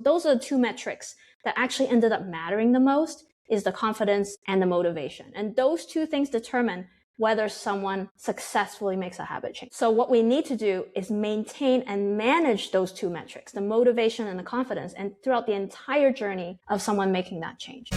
those are the two metrics that actually ended up mattering the most, is the confidence and the motivation. And those two things determine whether someone successfully makes a habit change. So what we need to do is maintain and manage those two metrics, the motivation and the confidence, and throughout the entire journey of someone making that change.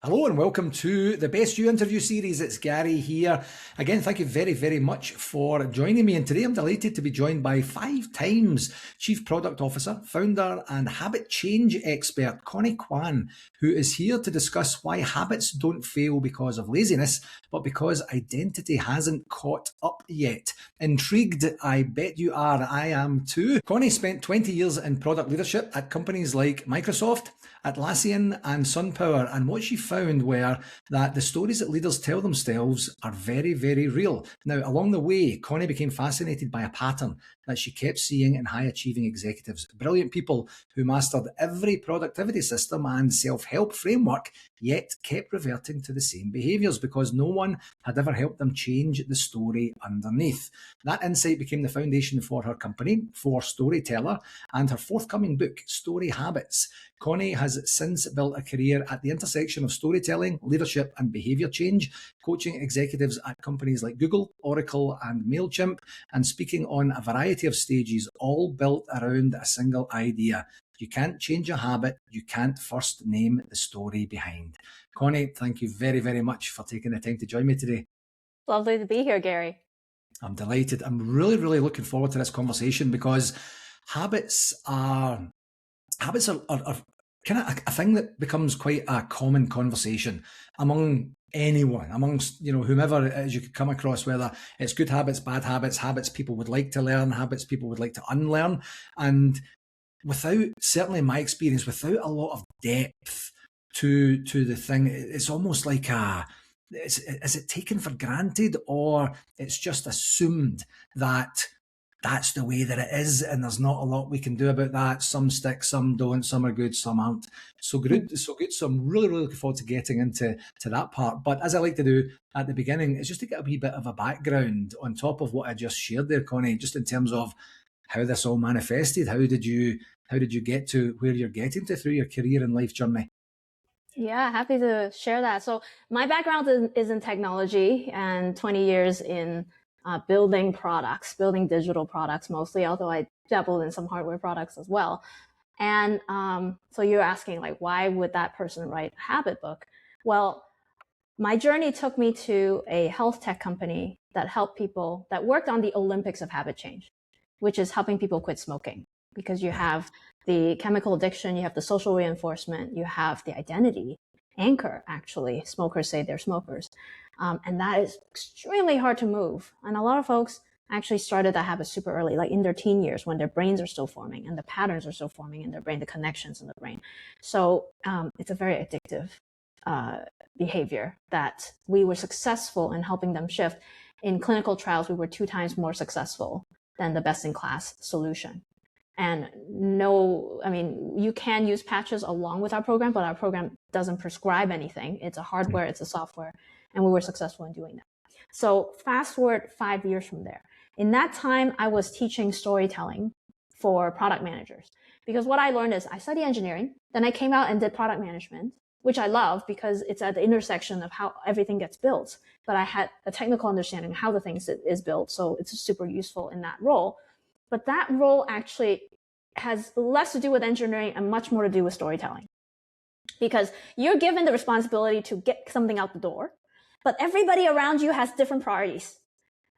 Hello and welcome to the Best You interview series. It's Gary here. Again, thank you very, very much for joining me. And today I'm delighted to be joined by 5 times Chief Product Officer, Founder and Habit Change Expert, Connie Kwan, who is here to discuss why habits don't fail because of laziness, but because identity hasn't caught up yet. Intrigued? I bet you are. I am too. Connie spent 20 years in product leadership at companies like Microsoft, Atlassian and SunPower, and what she found were that the stories that leaders tell themselves are very, very real. Now, along the way, Connie became fascinated by a pattern that she kept seeing in high-achieving executives, brilliant people who mastered every productivity system and self-help framework, yet kept reverting to the same behaviours because no one had ever helped them change the story underneath. That insight became the foundation for her company, For Storyteller, and her forthcoming book, Story Habits. Connie has since built a career at the intersection of storytelling, leadership and behaviour change, coaching executives at companies like Google, Oracle and MailChimp, and speaking on a variety of stages, all built around a single idea. You can't change a habit, you can't first name the story behind. Connie, thank you very, very much for taking the time to join me today. Lovely to be here, Gary. I'm delighted. I'm really, really looking forward to this conversation because habits are kind of a thing that becomes quite a common conversation among anyone, amongst, whomever it is you could come across, whether it's good habits, bad habits, habits people would like to learn, habits people would like to unlearn. And without, certainly in my experience, without a lot of depth to the thing, it's almost like is it taken for granted, or it's just assumed that that's the way that it is, and there's not a lot we can do about that. Some stick, some don't, some are good, some aren't. So good. So I'm really, really looking forward to getting into that part. But as I like to do at the beginning, it's just to get a wee bit of a background on top of what I just shared there, Connie, just in terms of how this all manifested. How did you get to where you're getting to through your career and life journey? Yeah, happy to share that. So my background is in technology and 20 years in building products, building digital products mostly, although I dabbled in some hardware products as well. And so you're asking, like, why would that person write a habit book? Well, my journey took me to a health tech company that helped people, that worked on the Olympics of habit change, which is helping people quit smoking. Because you have the chemical addiction, you have the social reinforcement, you have the identity anchor, actually. Smokers say they're smokers. And that is extremely hard to move. And a lot of folks actually started that habit super early, like in their teen years when their brains are still forming and the patterns are still forming in their brain, the connections in the brain. So it's a very addictive behavior that we were successful in helping them shift. In clinical trials, we were 2 times more successful than the best-in-class solution. And you can use patches along with our program, but our program doesn't prescribe anything. It's a hardware, it's a software, and we were successful in doing that. So fast forward 5 years from there. In that time, I was teaching storytelling for product managers, because what I learned is I studied engineering, then I came out and did product management, which I love because it's at the intersection of how everything gets built. But I had a technical understanding of how the thing is built, so it's super useful in that role. But that role actually has less to do with engineering and much more to do with storytelling. Because you're given the responsibility to get something out the door, but everybody around you has different priorities.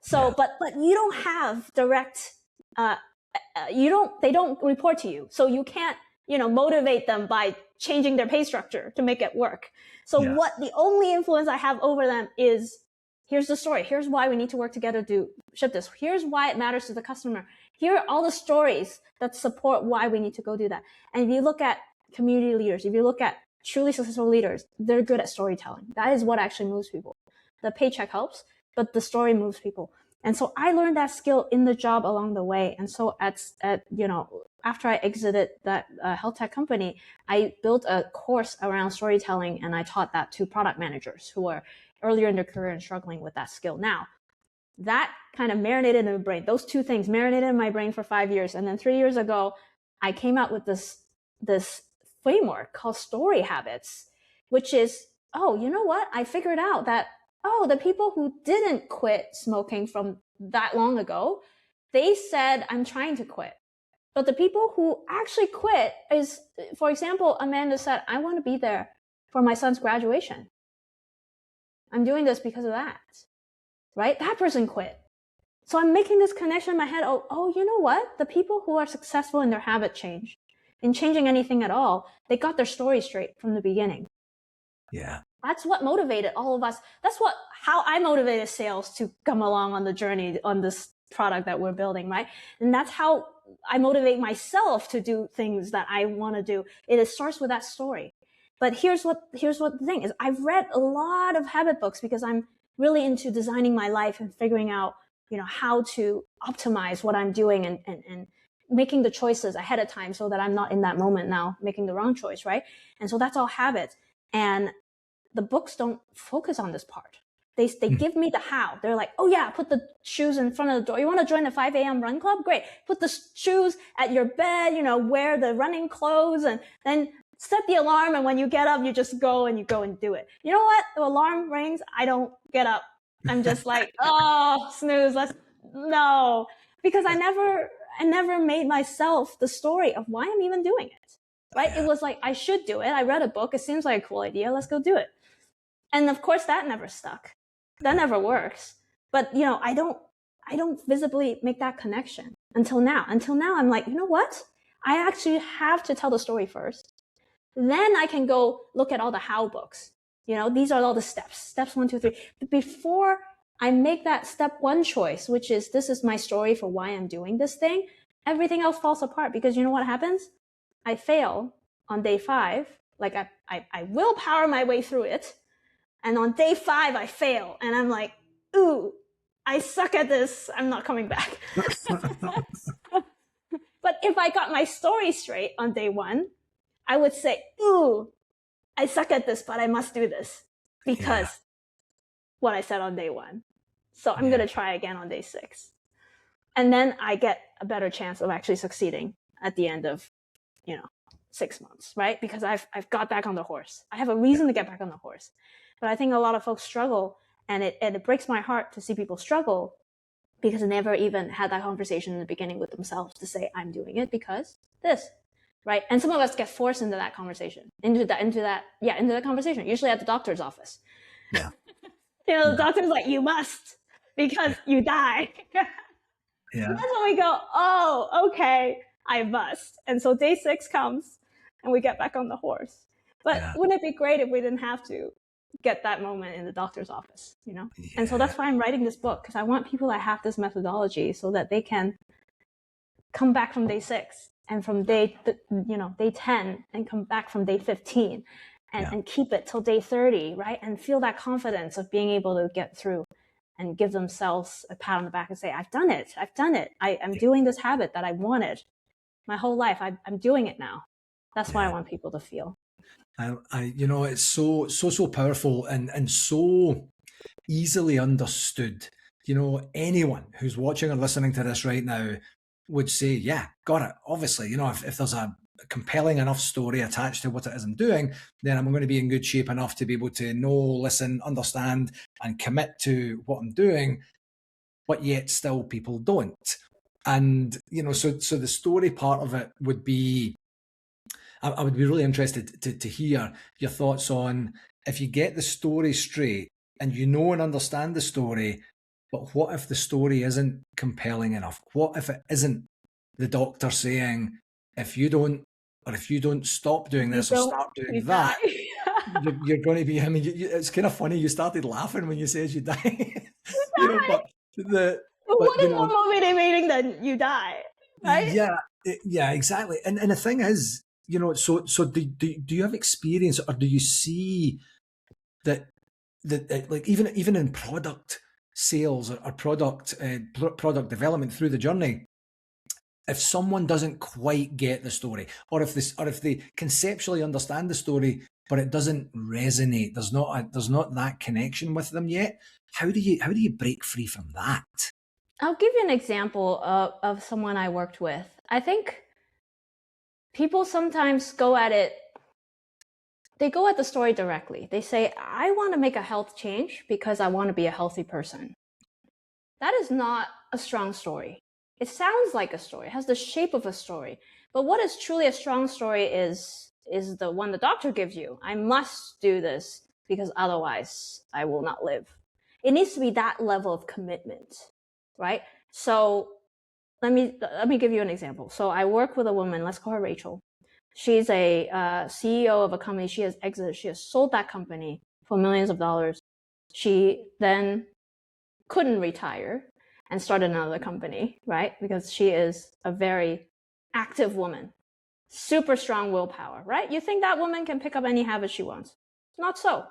So, yeah. but you don't have direct, they don't report to you. So you can't, motivate them by changing their pay structure to make it work. So the only influence I have over them is, here's the story. Here's why we need to work together to ship this. Here's why it matters to the customer. Here are all the stories that support why we need to go do that. And if you look at community leaders, if you look at truly successful leaders, they're good at storytelling. That is what actually moves people. The paycheck helps, but the story moves people. And so I learned that skill in the job along the way. And so after I exited that health tech company, I built a course around storytelling, and I taught that to product managers who are earlier in their career and struggling with that skill. Now, That kind of marinated in my brain. Those two things marinated in my brain for 5 years. And then 3 years ago, I came out with this framework called story habits, which is, oh, you know what? I figured out that, oh, the people who didn't quit smoking from that long ago, they said, I'm trying to quit. But the people who actually quit is, for example, Amanda said, I want to be there for my son's graduation. I'm doing this because of that, right? That person quit. So I'm making this connection in my head. Oh, you know what? The people who are successful in their habit change, in changing anything at all, they got their story straight from the beginning. Yeah. That's what motivated all of us. That's how I motivated sales to come along on the journey on this product that we're building, right? And that's how I motivate myself to do things that I want to do. It starts with that story. But here's what the thing is. I've read a lot of habit books because I'm really into designing my life and figuring out, how to optimize what I'm doing and making the choices ahead of time so that I'm not in that moment now making the wrong choice, right? And so that's all habits. And the books don't focus on this part. They give me the how. They're like, oh yeah, put the shoes in front of the door. You want to join the 5 a.m. run club? Great. Put the shoes at your bed, wear the running clothes, and then set the alarm. And when you get up, you just go and do it. You know what? The alarm rings. I don't get up. I'm just like, oh, snooze. No, because I never made myself the story of why I'm even doing it. Right? Yeah. It was like, I should do it. I read a book. It seems like a cool idea. Let's go do it. And of course that never stuck. That never works. But, I don't visibly make that connection until now. Until now, I'm like, you know what? I actually have to tell the story first. Then I can go look at all the how books. These are all the steps 1, 2, 3. But before I make that step 1 choice, which is, this is my story for why I'm doing this thing, everything else falls apart, because you know what happens? I fail on day 5. Like I willpower my way through it. And on day 5, I fail. And I'm like, ooh, I suck at this. I'm not coming back. But if I got my story straight on day 1, I would say, ooh, I suck at this, but I must do this because what I said on day 1. So I'm going to try again on day 6. And then I get a better chance of actually succeeding at the end of, 6 months, right? Because I've got back on the horse. I have a reason to get back on the horse. But I think a lot of folks struggle, and it breaks my heart to see people struggle because they never even had that conversation in the beginning with themselves to say, I'm doing it because this, right? And some of us get forced into that conversation, into that conversation, usually at the doctor's office. Yeah. The doctor's like, you must, because you die. Yeah. That's when we go, oh, okay, I must. And so day 6 comes and we get back on the horse. But wouldn't it be great if we didn't have to get that moment in the doctor's office, Yeah. And so that's why I'm writing this book, because I want people that have this methodology so that they can come back from day 6 and from day 10 and come back from day 15 and keep it till day 30, right? And feel that confidence of being able to get through and give themselves a pat on the back and say, I've done it. I'm doing this habit that I wanted my whole life. I'm doing it now. That's why I want people to feel. It's so powerful and so easily understood. Anyone who's watching or listening to this right now would say, yeah, got it. Obviously, if there's a compelling enough story attached to what it is I'm doing, then I'm going to be in good shape enough to be able to know, listen, understand, and commit to what I'm doing. But yet still people don't. And, so the story part of it would be, I would be really interested to hear your thoughts on, if you get the story straight and and understand the story, but what if the story isn't compelling enough? What if it isn't the doctor saying, if you don't stop doing this or start doing that, you're going to be, it's kind of funny. You started laughing when you said you die. What is more motivating than you die, right? Yeah, exactly. And the thing is, so do you have experience, or do you see that like even in product sales or product development through the journey, if someone doesn't quite get the story, or if they conceptually understand the story but it doesn't resonate, there's not that connection with them yet, How do you break free from that? I'll give you an example of someone I worked with. I think people sometimes go at the story directly. They say, I want to make a health change because I want to be a healthy person. That is not a strong story. It sounds like a story, it has the shape of a story. But what is truly a strong story is the one the doctor gives you. I must do this because otherwise I will not live. It needs to be that level of commitment, right? So let me give you an example. So I work with a woman, let's call her Rachel. She's a CEO of a company. She has exited. She has sold that company for millions of dollars. She then couldn't retire and start another company, right? Because she is a very active woman, super strong willpower, right? You think that woman can pick up any habit she wants? Not so.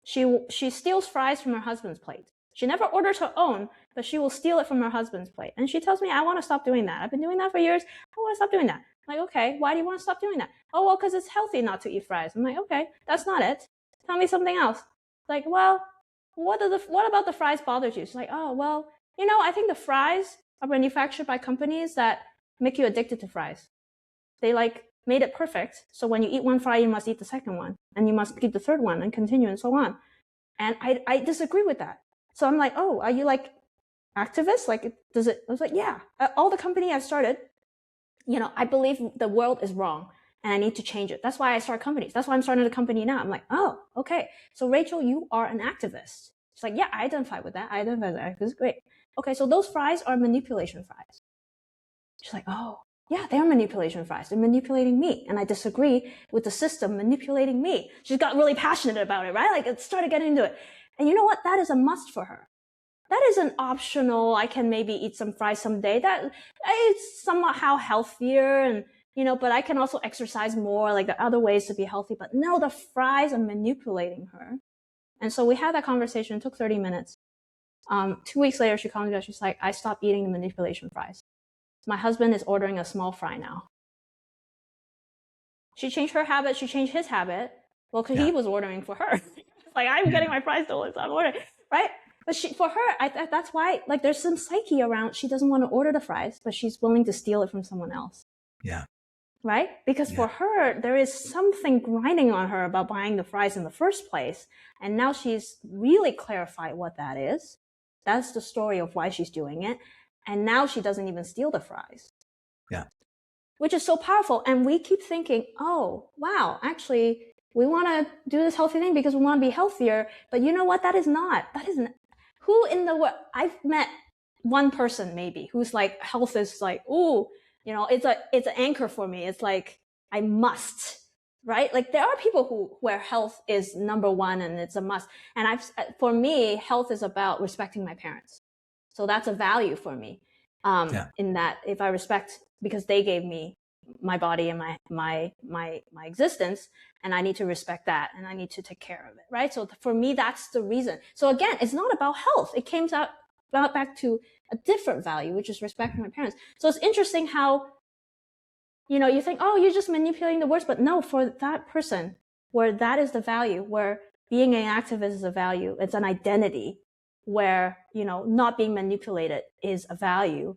She steals fries from her husband's plate. She never orders her own, but she will steal it from her husband's plate. And she tells me, I want to stop doing that. I've been doing that for years. I want to stop doing that. I'm like, okay, why do you want to stop doing that? Oh, well, because it's healthy not to eat fries. I'm like, okay, that's not it. Tell me something else. Like, well, what about the fries bothers you? She's like, oh, well, I think the fries are manufactured by companies that make you addicted to fries. They made it perfect. So when you eat one fry, you must eat the second one, and you must eat the third one, and continue, and so on. And I disagree with that. So I'm like, oh, are you activist? I was like, yeah. All the company I've started, I believe the world is wrong and I need to change it. That's why I start companies. That's why I'm starting a company now. I'm like, oh, okay. So Rachel, you are an activist. She's like, yeah, I identify with that. I identify as an activist. Great. Okay, so those fries are manipulation fries. She's like, oh, yeah, they are manipulation fries. They're manipulating me. And I disagree with the system manipulating me. She got really passionate about it, right? It started getting into it. And you know what? That is a must for her. That isn't optional. I can maybe eat some fries someday. That it's somehow healthier, and but I can also exercise more. There are other ways to be healthy. But no, the fries are manipulating her. And so we had that conversation. It took 30 minutes. 2 weeks later, she called me back. She's like, I stopped eating the manipulation fries. My husband is ordering a small fry now. She changed her habit. She changed his habit. Well, because he was ordering for her. It's like, I'm getting my fries stolen, so I'm ordering, right? But for her, that's why, there's some psyche around. She doesn't want to order the fries, but she's willing to steal it from someone else. Yeah. Right? Because for her, there is something grinding on her about buying the fries in the first place. And now she's really clarified what that is. That's the story of why she's doing it. And now she doesn't even steal the fries. Yeah. Which is so powerful. And we keep thinking, oh, wow, actually, we want to do this healthy thing because we want to be healthier. But you know what? That isn't. Who in the world? I've met one person maybe who's health is ooh, it's an anchor for me. It's I must, right? There are people where health is number one and it's a must. And for me, health is about respecting my parents. So that's a value for me. In that, if I respect, because they gave me my body and my existence, and I need to respect that, and I need to take care of it, right? So for me, that's the reason. So again, it's not about health. It came back to a different value, which is respecting my parents. So it's interesting how, you think, oh, you're just manipulating the words, but no, for that person, where that is the value, where being an activist is a value, it's an identity, where, not being manipulated is a value.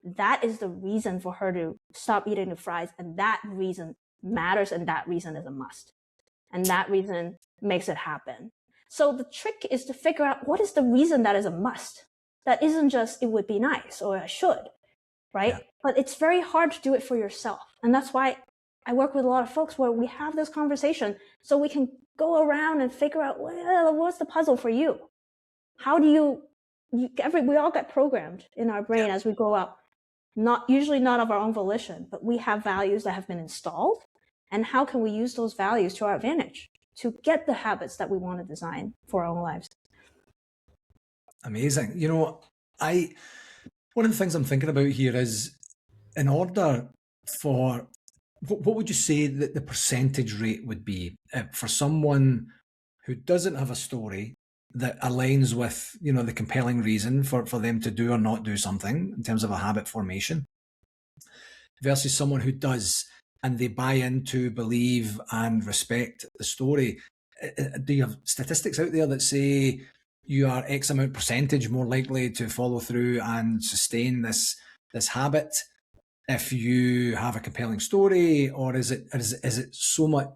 That is the reason for her to stop eating the fries. And that reason matters. And that reason is a must. And that reason makes it happen. So the trick is to figure out what is the reason that is a must. That isn't just, it would be nice or I should, right? Yeah. But it's very hard to do it for yourself. And that's why I work with a lot of folks where we have this conversation so we can go around and figure out, well, what's the puzzle for you? How do we all get programmed in our brain as we grow up, usually not of our own volition, but we have values that have been installed. And how can we use those values to our advantage to get the habits that we want to design for our own lives? Amazing. One of the things I'm thinking about here is, in order for, what would you say that the percentage rate would be for someone who doesn't have a story that aligns with, the compelling reason for them to do or not do something in terms of a habit formation, versus someone who does, and they buy into, believe, and respect the story? Do you have statistics out there that say you are X amount percentage more likely to follow through and sustain this habit if you have a compelling story, or is it so much?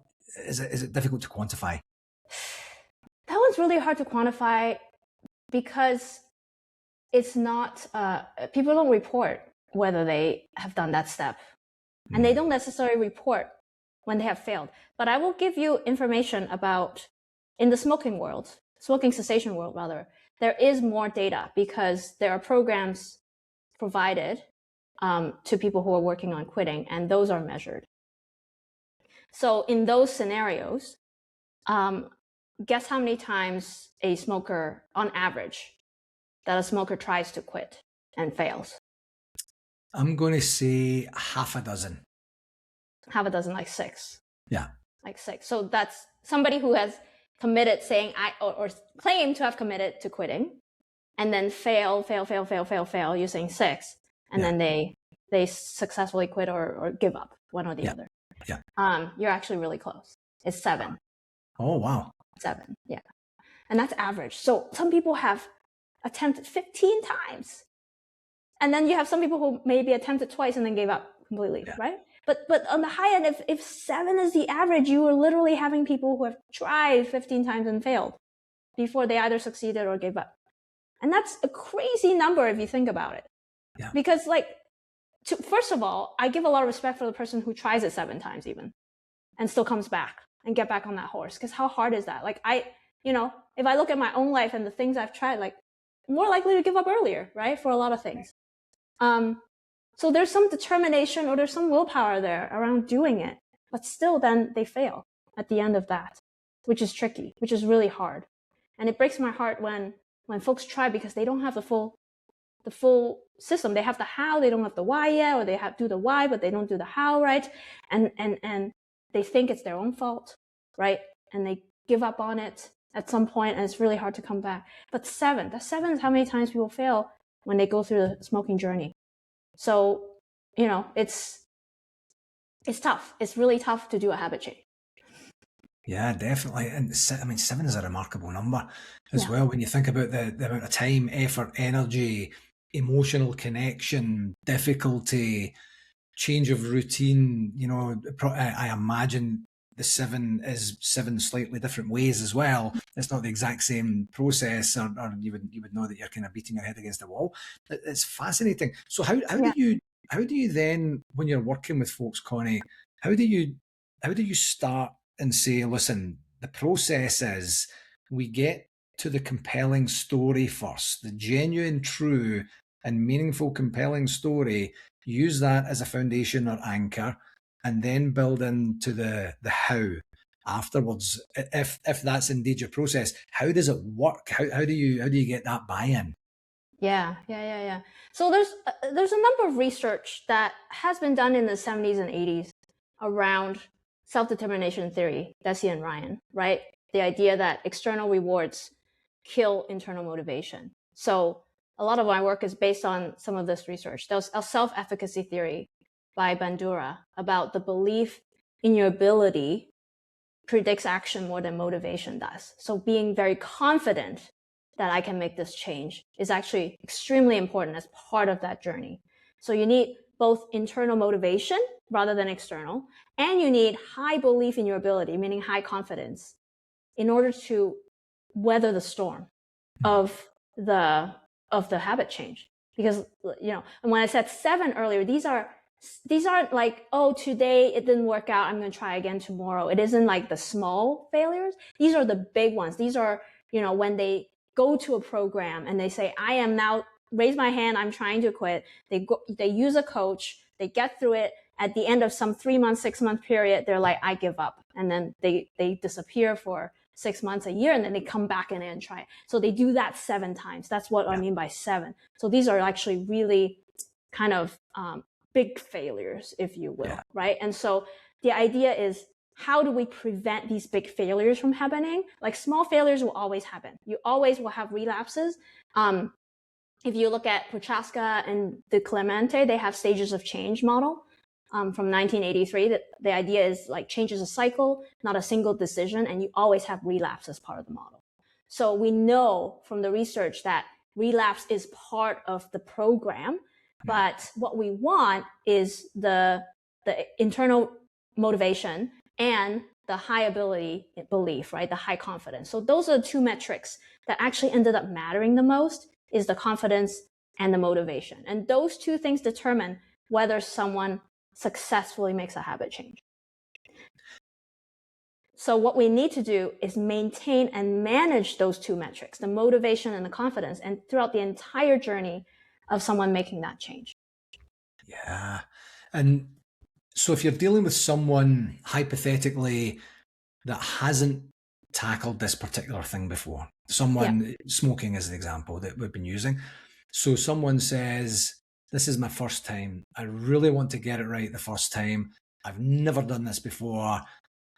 Is it difficult to quantify? That one's really hard to quantify because it's not, people don't report whether they have done that step. And they don't necessarily report when they have failed. But I will give you information about, in the smoking cessation world rather, there is more data because there are programs provided to people who are working on quitting, and those are measured. So in those scenarios, guess how many times a smoker, on average, that a smoker tries to quit and fails? I'm going to say half a dozen. Half a dozen, like 6. Yeah. Like 6. So that's somebody who has committed, saying or claim to have committed to quitting, and then fail, you're saying 6. And then they successfully quit or give up, one or the other. Yeah. You're actually really close. It's 7. Oh, wow. 7, yeah. And that's average. So some people have attempted 15 times. And then you have some people who maybe attempted twice and then gave up completely, right? But on the high end, if 7 is the average, you are literally having people who have tried 15 times and failed before they either succeeded or gave up. And that's a crazy number if you think about it. Yeah. Because first of all, I give a lot of respect for the person who tries it 7 times even and still comes back and get back on that horse. Because how hard is that? If I look at my own life and the things I've tried, more likely to give up earlier, right? For a lot of things. So there's some determination or there's some willpower there around doing it, but still then they fail at the end of that, which is tricky, which is really hard. And it breaks my heart when folks try because they don't have the full system. They have the how, they don't have the why yet, or they do the why, but they don't do the how, right? And they think it's their own fault, right? And they give up on it at some point, and it's really hard to come back. But 7 is how many times people fail when they go through the smoking journey. So, it's tough. It's really tough to do a habit change. Yeah, definitely. And 7 is a remarkable number as well. When you think about the amount of time, effort, energy, emotional connection, difficulty, change of routine, I imagine the 7 is 7 slightly different ways as well. It's not the exact same process, or you would know that you're kind of beating your head against the wall. It's fascinating. So how do you then, when you're working with folks, Connie, how do you start and say, listen, the process is we get to the compelling story first, the genuine, true, and meaningful, compelling story, use that as a foundation or anchor, and then build into the how afterwards. If that's indeed your process, how does it work? How do you get that buy-in? Yeah. So there's a number of research that has been done in the 70s and 80s around self-determination theory, Deci and Ryan, right? The idea that external rewards kill internal motivation. So a lot of my work is based on some of this research. There's a self-efficacy theory by Bandura about the belief in your ability predicts action more than motivation does. So being very confident that I can make this change is actually extremely important as part of that journey. So you need both internal motivation rather than external, and you need high belief in your ability, meaning high confidence, in order to weather the storm of the habit change. Because, and when I said 7 earlier, these aren't like, oh, today it didn't work out, I'm going to try again tomorrow. It isn't like the small failures. These are the big ones. These are, when they go to a program and they say, I am now, raise my hand, I'm trying to quit. They use a coach, they get through it. At the end of some 3-month, 6-month period, they're like, I give up. And then they disappear for 6 months, a year, and then they come back in and try it. So they do that 7 times. That's what I mean by 7. So these are actually really kind of big failures, if you will, right? And so the idea is, how do we prevent these big failures from happening? Like, small failures will always happen. You always will have relapses. If you look at Prochaska and De Clemente, they have stages of change model from 1983. The idea is, like, change is a cycle, not a single decision, and you always have relapse as part of the model. So we know from the research that relapse is part of the program, but what we want is the internal motivation and the high ability belief, right? The high confidence. So those are the two metrics that actually ended up mattering the most, is the confidence and the motivation. And those two things determine whether someone successfully makes a habit change. So what we need to do is maintain and manage those two metrics, the motivation and the confidence, and throughout the entire journey of someone making that change. Yeah. And so if you're dealing with someone hypothetically that hasn't tackled this particular thing before, someone, smoking is the example that we've been using. So someone says, this is my first time. I really want to get it right the first time. I've never done this before.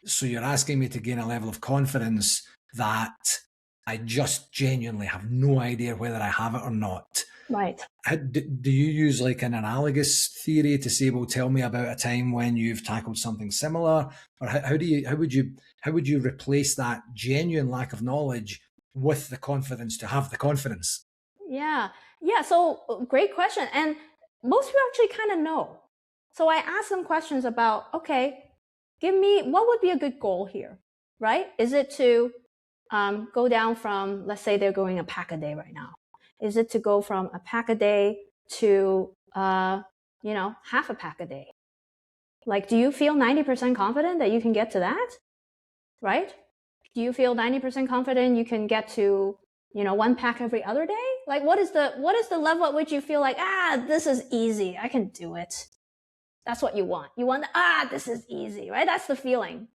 So you're asking me to gain a level of confidence that I just genuinely have no idea whether I have it or not. Right. Do you use like an analogous theory to say, well, tell me about a time when you've tackled something similar? Or how would you replace that genuine lack of knowledge with the confidence to have the confidence? Yeah. So great question. And most people actually kind of know. So I ask them questions about, okay, give me, what would be a good goal here, right? Is it to go down from, let's say they're going a pack a day right now. Is it to go from a pack a day to, half a pack a day? Like, do you feel 90% confident that you can get to that, right? Do you feel 90% confident you can get to, one pack every other day? Like, what is the level at which you feel like, this is easy, I can do it? That's what you want. You want, this is easy, right? That's the feeling.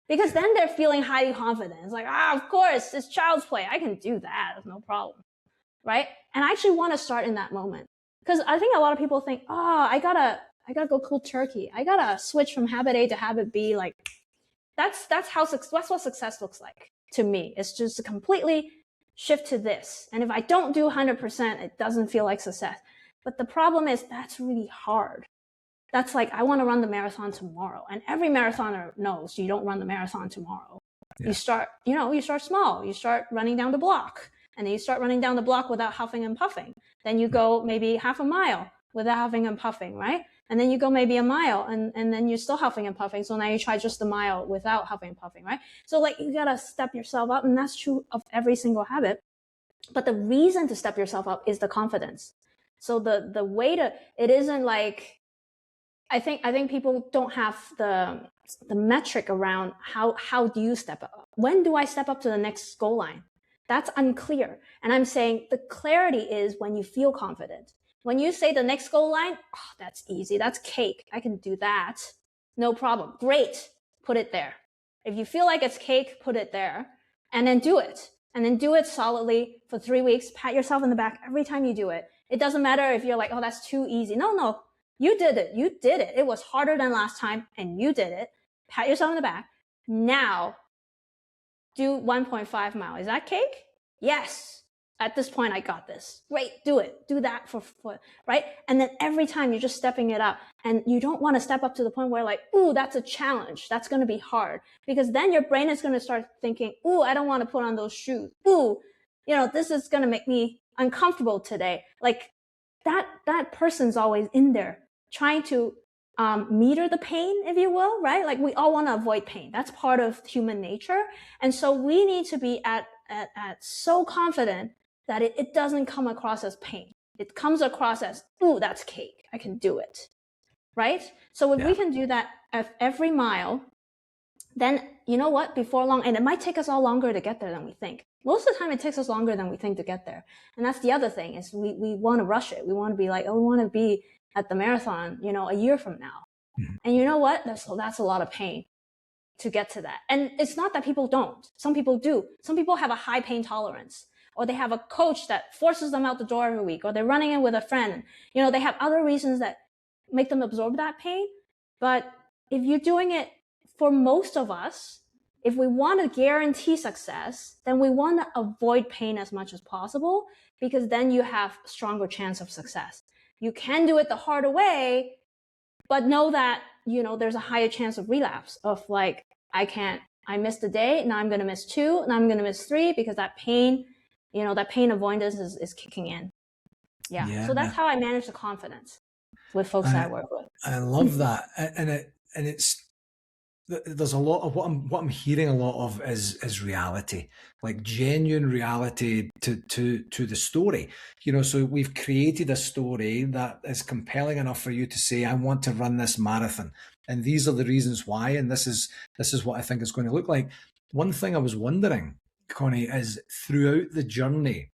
Because then they're feeling highly confident. It's like, of course, it's child's play. I can do that. There's no problem, right? And I actually want to start in that moment. Because I think a lot of people think, I gotta go cold turkey. I gotta switch from habit A to habit B. Like, that's what success looks like to me. It's just to completely shift to this. And if I don't do 100%, it doesn't feel like success. But the problem is that's really hard. That's like, I want to run the marathon tomorrow. And every marathoner knows you don't run the marathon tomorrow. Yeah. You start small. You start running down the block. And then you start running down the block without huffing and puffing. Then you go maybe half a mile without huffing and puffing, right? And then you go maybe a mile and then you're still huffing and puffing. So now you try just a mile without huffing and puffing, right? So like, you got to step yourself up. And that's true of every single habit. But the reason to step yourself up is the confidence. So the way to, it isn't like, I think people don't have the metric around how do you step up? When do I step up to the next goal line? That's unclear. And I'm saying the clarity is when you feel confident. When you say the next goal line, that's easy. That's cake. I can do that. No problem. Great. Put it there. If you feel like it's cake, put it there and then do it. And then do it solidly for 3 weeks. Pat yourself in the back every time you do it. It doesn't matter if you're like, that's too easy. No. You did it. You did it. It was harder than last time and you did it. Pat yourself in the back. Now, do 1.5 miles. Is that cake? Yes. At this point, I got this. Great. Do it. Do that for right? And then every time you're just stepping it up and you don't want to step up to the point where like, that's a challenge. That's going to be hard because then your brain is going to start thinking, I don't want to put on those shoes. This is going to make me uncomfortable today. Like that person's always in there trying to meter the pain, if you will, right? Like we all want to avoid pain. That's part of human nature. And so we need to be at so confident that it doesn't come across as pain. It comes across as, that's cake. I can do it, right? So if we can do that at every mile, then you know what? Before long, and it might take us all longer to get there than we think. Most of the time, it takes us longer than we think to get there. And that's the other thing is we want to rush it. We want to be like, we want to be at the marathon, a year from now. Mm-hmm. And you know what? That's a lot of pain to get to that. And it's not that people don't. Some people do. Some people have a high pain tolerance, or they have a coach that forces them out the door every week, or they're running in with a friend. They have other reasons that make them absorb that pain. But if you're doing it, for most of us, if we want to guarantee success, then we want to avoid pain as much as possible, because then you have a stronger chance of success. You can do it the harder way, but know that, there's a higher chance of relapse of like, I can't I missed a day. Now I'm going to miss 2. Now I'm going to miss 3 because that pain, that pain avoidance is kicking in. Yeah. So that's how I manage the confidence with folks that I work with. I love that. And it's, there's a lot of what I'm hearing a lot of is reality, like genuine reality to the story. So we've created a story that is compelling enough for you to say, I want to run this marathon, and these are the reasons why, and this is what I think it's going to look like. One thing I was wondering, Connie, is throughout the journey,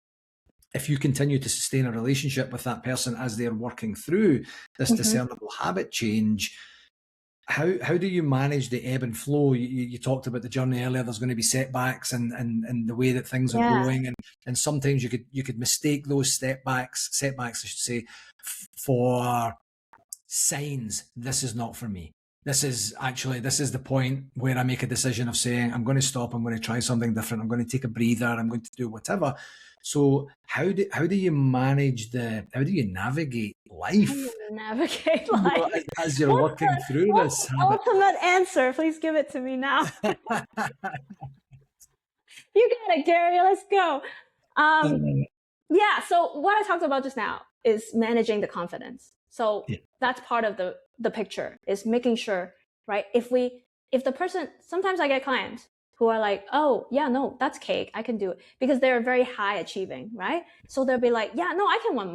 if you continue to sustain a relationship with that person as they're working through this discernible habit change, how do you manage the ebb and flow? You talked about the journey earlier. There's going to be setbacks and the way that things are going, and sometimes you could mistake those setbacks I should say, for signs. This is not for me. This is the point where I make a decision of saying, I'm going to stop. I'm going to try something different. I'm going to take a breather. I'm going to do whatever. So how do you navigate life? As you're working through this habit? Ultimate answer. Please give it to me now. You got it, Gary. Let's go. So what I talked about just now is managing the confidence. So that's part of the picture, is making sure, right? If the person, sometimes I get clients who are like, oh yeah, no, that's cake, I can do it, because they're very high achieving, right? So they'll be like, yeah, no, I can run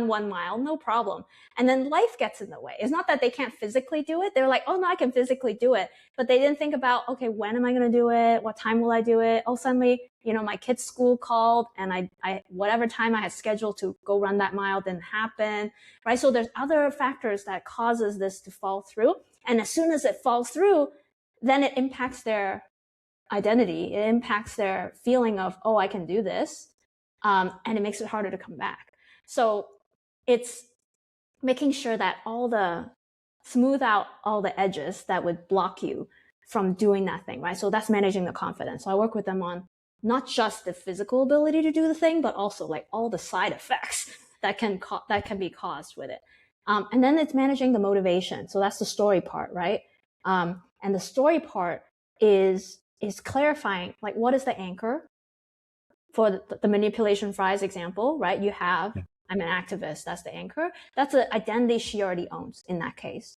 1 mile, no problem. And then life gets in the way. It's not that they can't physically do it. They're like, oh no, I can physically do it. But they didn't think about, okay, when am I going to do it? What time will I do it? Oh, suddenly, my kid's school called, and I whatever time I had scheduled to go run that mile didn't happen, right? So there's other factors that causes this to fall through. And as soon as it falls through, then it impacts their identity. It impacts their feeling of, oh, I can do this. And it makes it harder to come back. So it's making sure that smooth out all the edges that would block you from doing that thing, right? So that's managing the confidence. So I work with them on not just the physical ability to do the thing, but also like all the side effects that can be caused with it. And then it's managing the motivation. So that's the story part, right? And the story part is clarifying, like, what is the anchor? For the manipulation fries example, right? You have, I'm an activist, that's the anchor. That's an identity she already owns in that case.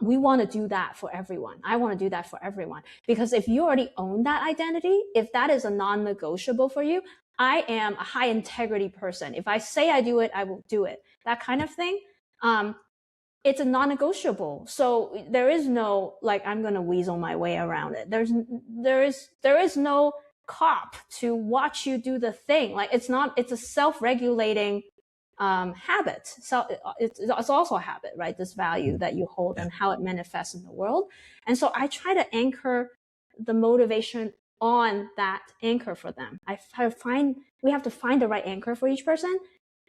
We want to do that for everyone. I want to do that for everyone. Because if you already own that identity, if that is a non-negotiable for you, I am a high integrity person. If I say I do it, I will do it. That kind of thing. It's a non-negotiable. So there is no, like, I'm going to weasel my way around it. There is no cop to watch you do the thing. Like, it's a self-regulating habit. So it's also a habit, right? This value that you hold and how it manifests in the world. And so I try to anchor the motivation on that anchor for them. We have to find the right anchor for each person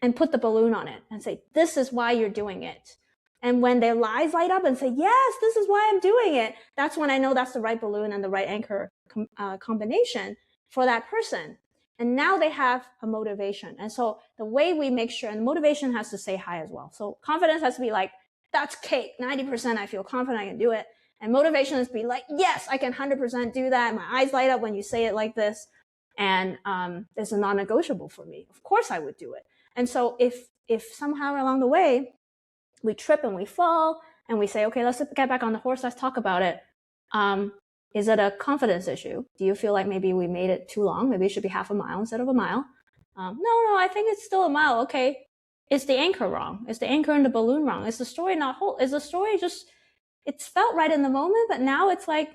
and put the balloon on it and say, this is why you're doing it. And when their lies light up and say, yes, this is why I'm doing it, that's when I know that's the right balloon and the right anchor combination for that person. And now they have a motivation. And so the way we make sure, and motivation has to say hi as well. So confidence has to be like, that's cake, 90% I feel confident I can do it. And motivation has to be like, yes, I can 100% do that. My eyes light up when you say it like this. And it's a non-negotiable for me. Of course I would do it. And so if somehow along the way, we trip and we fall and we say, okay, let's get back on the horse. Let's talk about it. Is it a confidence issue? Do you feel like maybe we made it too long? Maybe it should be half a mile instead of a mile. No, I think it's still a mile. Okay. Is the anchor wrong? Is the anchor in the balloon wrong? Is the story not whole? Is the story just, it's felt right in the moment, but now it's like,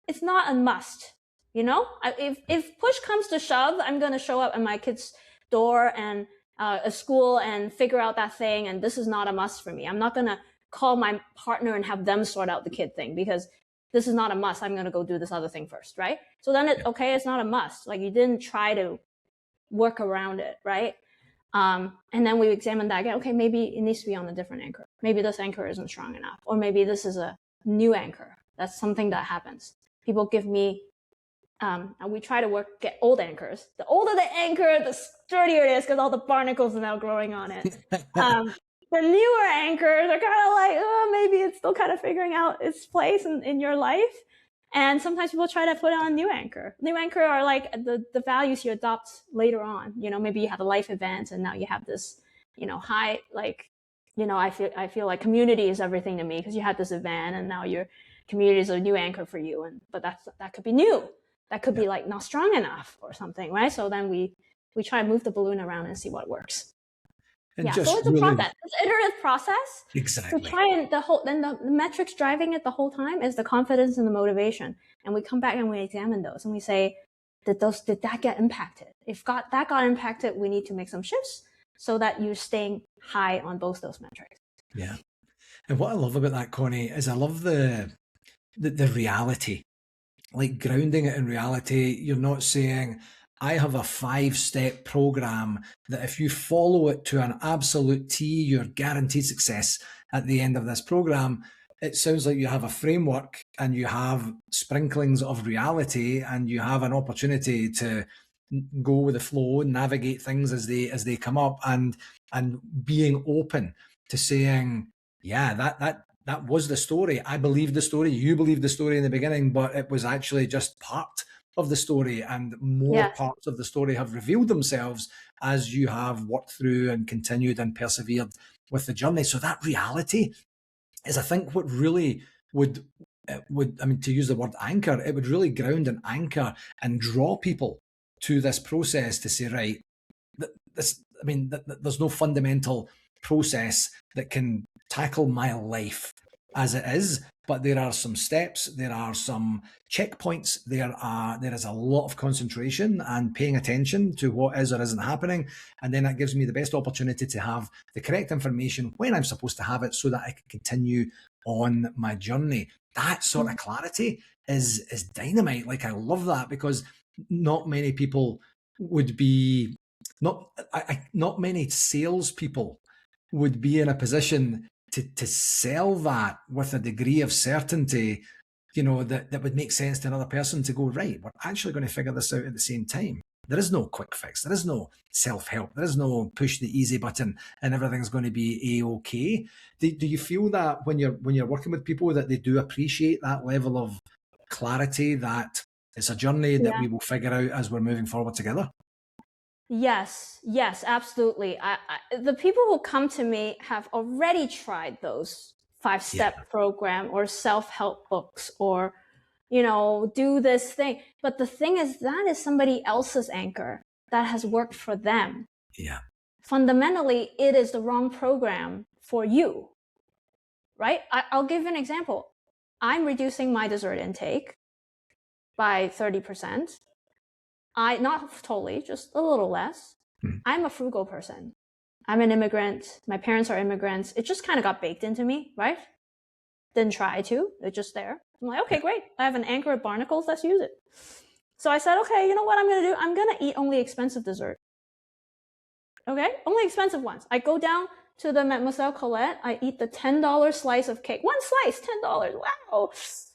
it's not a must. If push comes to shove, I'm going to show up at my kid's door and a school and figure out that thing. And this is not a must for me. I'm not going to call my partner and have them sort out the kid thing because this is not a must. I'm going to go do this other thing first. Right. So then it's not a must. Like, you didn't try to work around it. Right. And then we examine that again. Okay. Maybe it needs to be on a different anchor. Maybe this anchor isn't strong enough, or maybe this is a new anchor. That's something that happens. People give me, and we try to get old anchors. The older the anchor, the sturdier it is because all the barnacles are now growing on it. The newer anchors are kind of like, maybe it's still kind of figuring out its place in your life. And sometimes people try to put on a new anchor. New anchor are like the values you adopt later on. Maybe you have a life event and now you have this, high, like, I feel like community is everything to me because you had this event and now your community is a new anchor for you. But that could be new. That could be like not strong enough or something, right? So then we try to move the balloon around and see what works. And So it's a process. It's an iterative process. Exactly. To try and the metrics driving it the whole time is the confidence and the motivation. And we come back and we examine those and we say, did that get impacted? If that got impacted, we need to make some shifts so that you're staying high on both those metrics. Yeah. And what I love about that, Connie, is I love the reality, like grounding it in reality. You're not saying, I have a 5-step program that if you follow it to an absolute T, you're guaranteed success at the end of this program. It sounds like you have a framework and you have sprinklings of reality and you have an opportunity to go with the flow, navigate things as they come up, and being open to saying, yeah, that was the story. I believed the story. You believed the story in the beginning, but it was actually just part of the story, and more parts of the story have revealed themselves as you have worked through and continued and persevered with the journey. So that reality is, I think, what really would, I mean, to use the word anchor, it would really ground and anchor and draw people to this process to say, right, there's no fundamental process that can tackle my life as it is, but there are some steps, there are some checkpoints, there is a lot of concentration and paying attention to what is or isn't happening, and then that gives me the best opportunity to have the correct information when I'm supposed to have it so that I can continue on my journey. That sort of clarity is dynamite. Like, I love that, because not many people would be not many salespeople would be in a position to sell that with a degree of certainty, that would make sense to another person to go, right, we're actually going to figure this out at the same time. There is no quick fix. There is no self-help. There is no push the easy button and everything's going to be A-okay. Do you feel that when you're working with people that they do appreciate that level of clarity, that it's a journey that we will figure out as we're moving forward together? Yes, absolutely. The people who come to me have already tried those 5-step program or self-help books or, do this thing. But the thing is, that is somebody else's anchor that has worked for them. Yeah. Fundamentally, it is the wrong program for you, right? I'll give an example. I'm reducing my dessert intake by 30%. Not totally, just a little less. I'm a frugal person. I'm an immigrant. My parents are immigrants. It just kind of got baked into me, right? Didn't try to. It's just there. I'm like, okay, great. I have an anchor at Barnacles. Let's use it. So I said, okay, you know what I'm going to do? I'm going to eat only expensive dessert. Okay? Only expensive ones. I go down to the Mademoiselle Colette. I eat the $10 slice of cake. One slice, $10. Wow.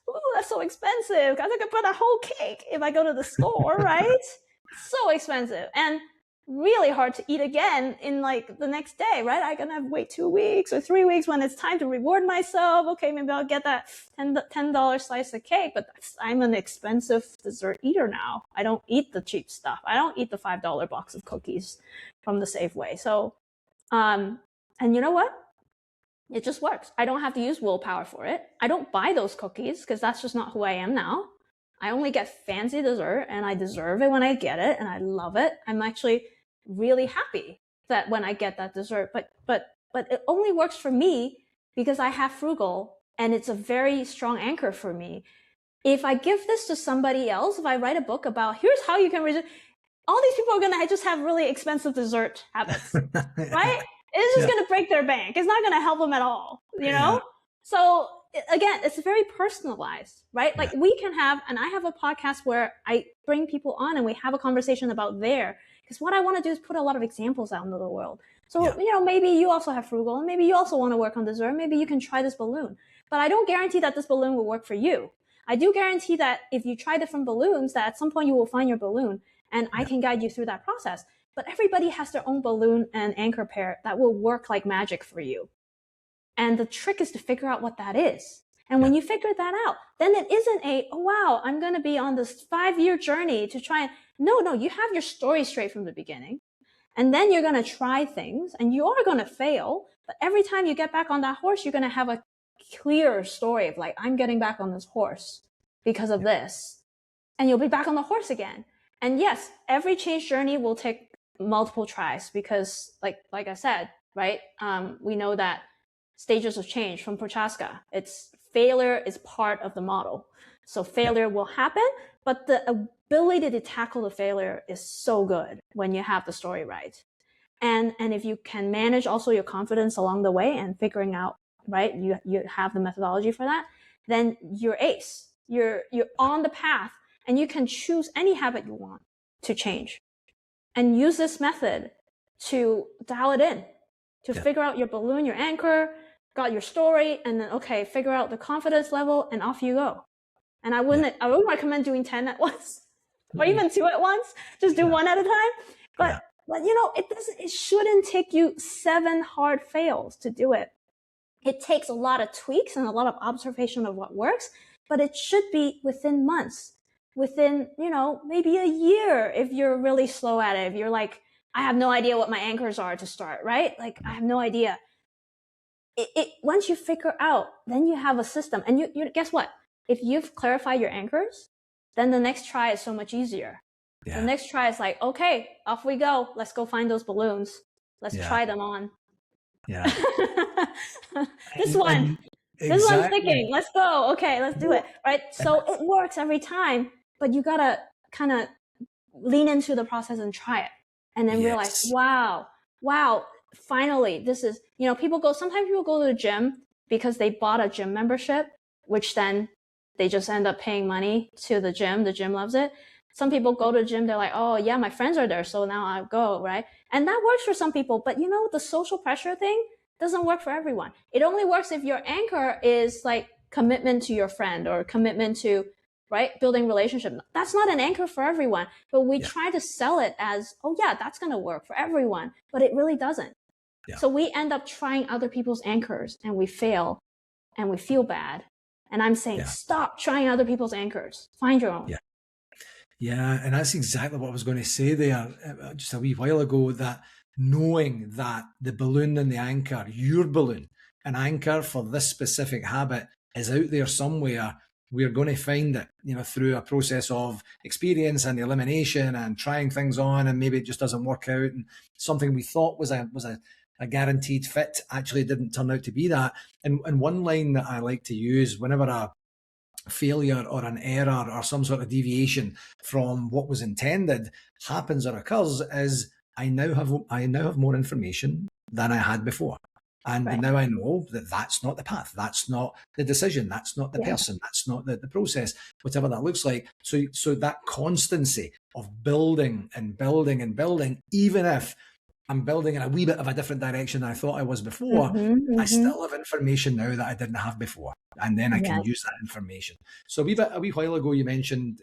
Ooh, that's so expensive. I could buy a whole cake if I go to the store, right? So expensive and really hard to eat again in like the next day, right? I'm gonna have to wait 2 weeks or 3 weeks when it's time to reward myself. Okay, maybe I'll get that $10 slice of cake, but I'm an expensive dessert eater now. I don't eat the cheap stuff. I don't eat the $5 box of cookies from the Safeway. So, and you know what? It just works. I don't have to use willpower for it. I don't buy those cookies because that's just not who I am now. I only get fancy dessert and I deserve it when I get it and I love it. I'm actually really happy that when I get that dessert, but it only works for me because I have frugal and it's a very strong anchor for me. If I give this to somebody else, if I write a book about here's how you can reduce, all these people are going to just have really expensive dessert habits, right? It's just going to break their bank. It's not going to help them at all, So again, it's very personalized, right? Like we can have, and I have a podcast where I bring people on and we have a conversation about because what I want to do is put a lot of examples out into the world. So, maybe you also have frugal and maybe you also want to work on dessert. Maybe you can try this balloon, but I don't guarantee that this balloon will work for you. I do guarantee that if you try different balloons, that at some point you will find your balloon and I can guide you through that process. But everybody has their own balloon and anchor pair that will work like magic for you. And the trick is to figure out what that is. And when you figure that out, then it isn't oh, wow, I'm going to be on this 5-year journey to try and, no, you have your story straight from the beginning. And then you're going to try things and you are going to fail. But every time you get back on that horse, you're going to have a clear story of like, I'm getting back on this horse because of this. And you'll be back on the horse again. And yes, every change journey will take multiple tries because like I said, right? We know that stages of change from Prochaska, failure is part of the model. So failure will happen, but the ability to tackle the failure is so good when you have the story right. And if you can manage also your confidence along the way and figuring out, right, you have the methodology for that, then you're ace. You're on the path and you can choose any habit you want to change and use this method to dial it in, to figure out your balloon, your anchor, got your story, and then, okay, figure out the confidence level and off you go. And I wouldn't recommend doing 10 at once or even 2 at once. Just do 1 at a time. But you know, it shouldn't take you 7 hard fails to do it. It takes a lot of tweaks and a lot of observation of what works, but it should be within months, within, you know, maybe a year if you're really slow at it. If you're like, I have no idea what my anchors are to start, right? Like, I have no idea. Once you figure out, then you have a system. And you guess what? If you've clarified your anchors, then the next try is so much easier. The next try is like, okay, off we go. Let's go find those balloons. Let's try them on. This one's sticking. Let's go. Okay, let's do it. Right? So it works every time, but you gotta kind of lean into the process and try it. And then realize, wow, finally, this is, you know, sometimes people go to the gym because they bought a gym membership, which then they just end up paying money to the gym loves it. Some people go to the gym, they're like, oh yeah, my friends are there, so now I go, right? And that works for some people, but you know, the social pressure thing doesn't work for everyone. It only works if your anchor is like commitment to your friend or commitment to, right, building relationship. That's not an anchor for everyone, but we try to sell it as, oh yeah, that's going to work for everyone, but it really doesn't. So we end up trying other people's anchors and we fail and we feel bad. And I'm saying, stop trying other people's anchors. Find your own. Yeah, and that's exactly what I was going to say there just a wee while ago, that knowing that the balloon and the anchor, your balloon, an anchor for this specific habit is out there somewhere. We're going to find it, you know, through a process of experience and elimination and trying things on, and maybe it just doesn't work out. And something we thought was a guaranteed fit actually didn't turn out to be that. And one line that I like to use whenever a failure or an error or some sort of deviation from what was intended happens or occurs is, I now have more information than I had before. And now I know that that's not the path. That's not the decision. That's not the person. That's not the process, whatever that looks like. So that constancy of building and building and building, even if I'm building in a wee bit of a different direction than I thought I was before, I still have information now that I didn't have before. And then I can use that information. So a wee while ago, you mentioned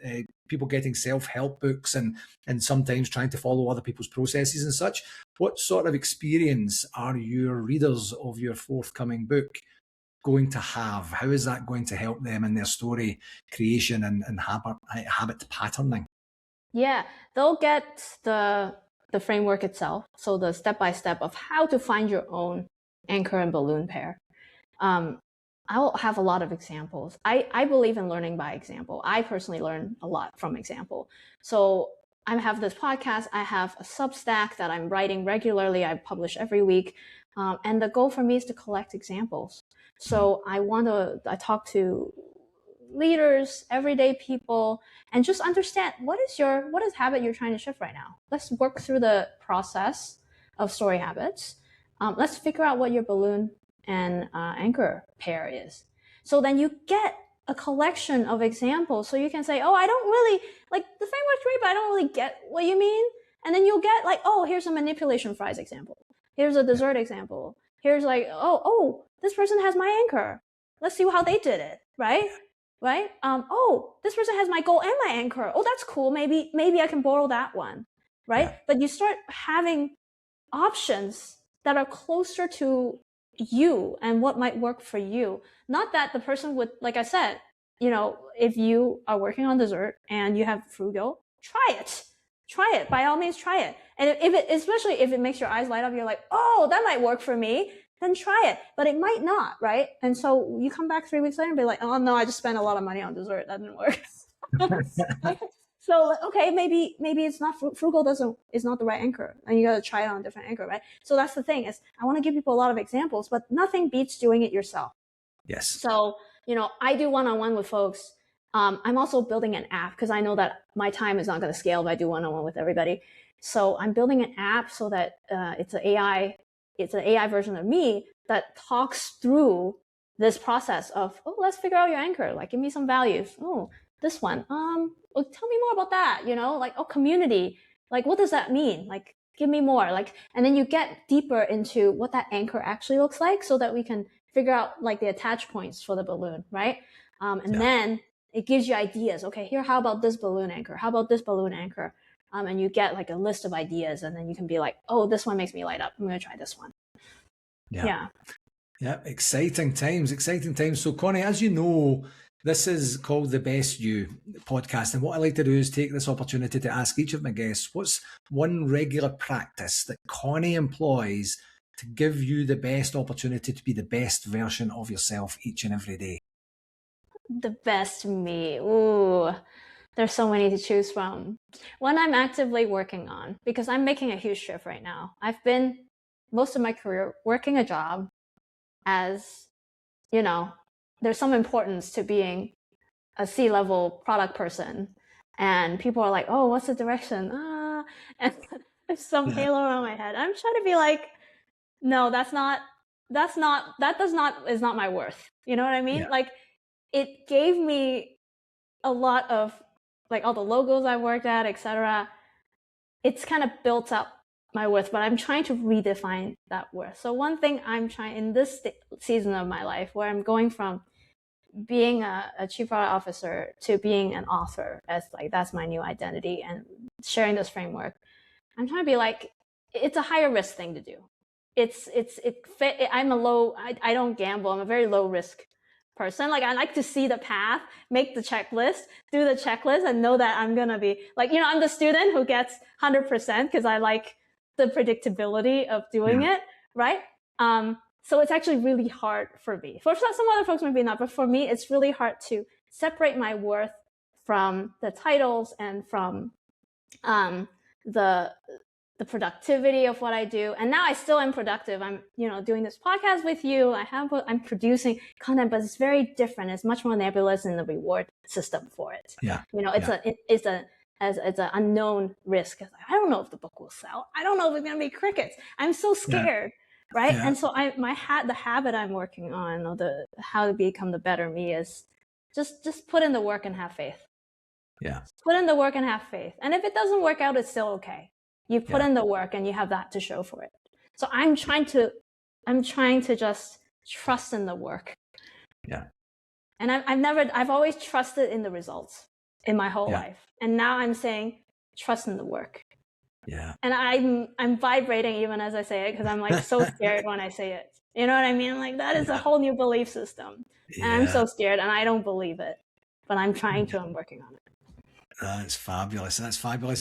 people getting self-help books and sometimes trying to follow other people's processes and such. What sort of experience are your readers of your forthcoming book going to have? How is that going to help them in their story creation and habit patterning? Yeah, they'll get the framework itself. So the step-by-step of how to find your own anchor and balloon pair. I'll have a lot of examples. I believe in learning by example. I personally learn a lot from example. So I have this podcast. I have a Substack that I'm writing regularly. I publish every week. And the goal for me is to collect examples. So I talk to leaders, everyday people, and just understand what is habit you're trying to shift right now. Let's work through the process of story habits. Let's figure out what your balloon and anchor pair is. So then you get a collection of examples. So you can say, oh, I don't really, like, the framework's great, but I don't really get what you mean. And then you'll get like, oh, here's a manipulation fries example. Here's a dessert example. Here's like, oh, this person has my anchor. Let's see how they did it, right? Right? Oh, this person has my goal and my anchor. Oh, that's cool. Maybe I can borrow that one, right? But you start having options that are closer to you and what might work for you. Not that the person would, like I said, if you are working on dessert and you have frugal, try it. By all means, try it. And especially if it makes your eyes light up, you're like, oh, that might work for me, then try it. But it might not, right? And so you come back 3 weeks later and be like, oh no, I just spent a lot of money on dessert. That didn't work. So, okay, maybe it's not frugal is not the right anchor, and you got to try it on a different anchor, right? So that's the thing, is I want to give people a lot of examples, but nothing beats doing it yourself. Yes. So, I do one-on-one with folks. I'm also building an app because I know that my time is not going to scale if I do one-on-one with everybody. So I'm building an app so that it's an AI version of me that talks through this process of, oh, let's figure out your anchor. Like, give me some values. Oh, this one. Well, tell me more about that. Like, oh, community. Like, what does that mean? Like, give me more. Like, and then you get deeper into what that anchor actually looks like, so that we can figure out like the attach points for the balloon, right? Then it gives you ideas. Okay, here, how about this balloon anchor? How about this balloon anchor? And you get like a list of ideas, and then you can be like, oh, this one makes me light up. I'm going to try this one. Yeah. Exciting times. So Connie, as you know, this is called the Best You podcast. And what I like to do is take this opportunity to ask each of my guests, what's one regular practice that Connie employs to give you the best opportunity to be the best version of yourself each and every day? The best me. Ooh, there's so many to choose from. One I'm actively working on, because I'm making a huge shift right now. I've been most of my career working a job as, there's some importance to being a C-level product person. And people are like, oh, what's the direction? And there's some halo around my head. I'm trying to be like, no, is not my worth. You know what I mean? Yeah. Like, it gave me a lot of, like, all the logos I worked at, etc. It's kind of built up my worth, but I'm trying to redefine that worth. So one thing I'm trying in this season of my life, where I'm going from being a chief product officer to being an author, as like that's my new identity, and sharing this framework, I'm trying to be like, it's a higher risk thing to do. I don't gamble. I'm a very low risk person. Like, I like to see the path, make the checklist, do the checklist, and know that I'm gonna be like, I'm the student who gets 100% because I like the predictability of doing it, right? So it's actually really hard for me. For some other folks, maybe not, but for me, it's really hard to separate my worth from the titles and from the productivity of what I do. And now I still am productive. I'm, doing this podcast with you. I'm producing content, but it's very different. It's much more nebulous in the reward system for it. Yeah. It's an unknown risk. I don't know if the book will sell. I don't know if it's going to be crickets. I'm so scared. Yeah. Right. Yeah. And so the habit I'm working on, or how to become the better me, is just put in the work and have faith. Yeah. Put in the work and have faith. And if it doesn't work out, it's still okay. You put in the work and you have that to show for it. So I'm trying to just trust in the work. Yeah. And I've always trusted in the results in my whole life. And now I'm saying, trust in the work. Yeah. And I'm vibrating even as I say it, because I'm like so scared when I say it. You know what I mean? I'm like, that is a whole new belief system. And I'm so scared, and I don't believe it. But I'm trying to, I'm working on it. That's fabulous.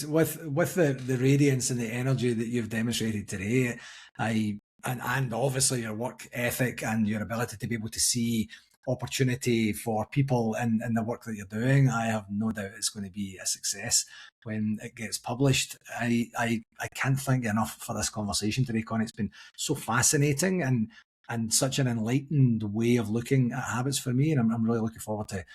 With the radiance and the energy that you've demonstrated today, and obviously your work ethic and your ability to be able to see opportunity for people in the work that you're doing, I have no doubt it's going to be a success when it gets published. I can't thank you enough for this conversation today, Connie. It's been so fascinating and such an enlightened way of looking at habits for me, and I'm really looking forward to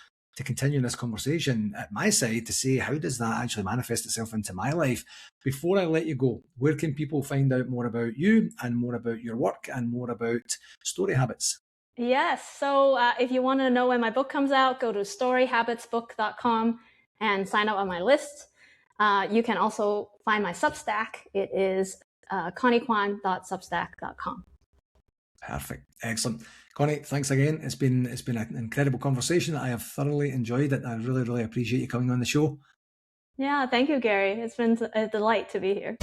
continue this conversation at my side to say, how does that actually manifest itself into my life? Before I let you go, where can people find out more about you and more about your work and more about Story Habits? Yes. So if you want to know when my book comes out, go to storyhabitsbook.com and sign up on my list. You can also find my Substack. It is conniekwan.substack.com. Perfect. Excellent. Connie, thanks again. It's been an incredible conversation. I have thoroughly enjoyed it. I really, really appreciate you coming on the show. Yeah, thank you, Gary. It's been a delight to be here.